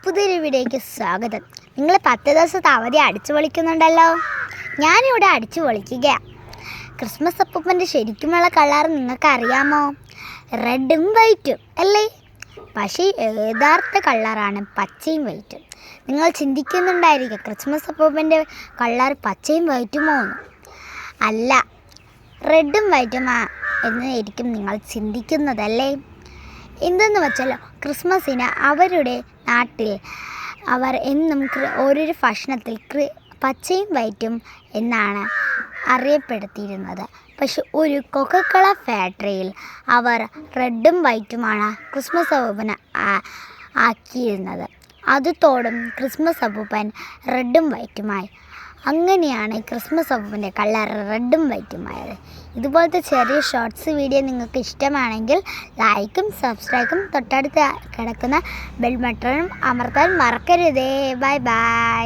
പുതിയൊരു വീഡിയോയ്ക്ക് സ്വാഗതം. നിങ്ങൾ 10 ദിവസത്തെ അവധി അടിച്ചു പൊളിക്കുന്നുണ്ടല്ലോ. ഞാനിവിടെ അടിച്ചു പൊളിക്കുകയാണ്. ക്രിസ്മസ് അപ്പൂപ്പൻ്റെ ശരിക്കുമുള്ള കളർ നിങ്ങൾക്ക് അറിയാമോ? റെഡും വൈറ്റും അല്ലേ? പക്ഷേ യഥാർത്ഥ കളറാണ് പച്ചയും വൈറ്റും. നിങ്ങൾ ചിന്തിക്കുന്നുണ്ടായിരിക്കും ക്രിസ്മസ് അപ്പൂപ്പൻ്റെ കളർ പച്ചയും വൈറ്റുമോ എന്ന്. അല്ല, റെഡും വൈറ്റുമാ എന്നായിരിക്കും നിങ്ങൾ ചിന്തിക്കുന്നതല്ലേ. എന്തെന്ന് വെച്ചാൽ ക്രിസ്മസിന് അവരുടെ നാട്ടിൽ അവർ എന്നും ഓരോരു ഭക്ഷണത്തിൽ പച്ചയും വൈറ്റും എന്നാണ് അറിയപ്പെടുത്തിയിരുന്നത്. പക്ഷെ ഒരു കൊക്കക്കോള ഫാക്ടറിയിൽ അവർ റെഡും വൈറ്റുമാണ് ക്രിസ്മസ് അപ്പൂപ്പന് ആക്കിയിരുന്നത്. അതോടും ക്രിസ്മസ് അപ്പൂപ്പൻ റെഡും വൈറ്റുമായി. അങ്ങനെയാണ് ക്രിസ്മസ് അപ്പൂപ്പൻ്റെ കളർ റെഡും വൈറ്റുമായത്. ഇതുപോലത്തെ ചെറിയ ഷോർട്സ് വീഡിയോ നിങ്ങൾക്ക് ഇഷ്ടമാണെങ്കിൽ ലൈക്കും സബ്സ്ക്രൈബും തൊട്ടടുത്ത് കിടക്കുന്ന ബെൽ ബട്ടണും അമർത്താൻ മറക്കരുതേ. Bye bye.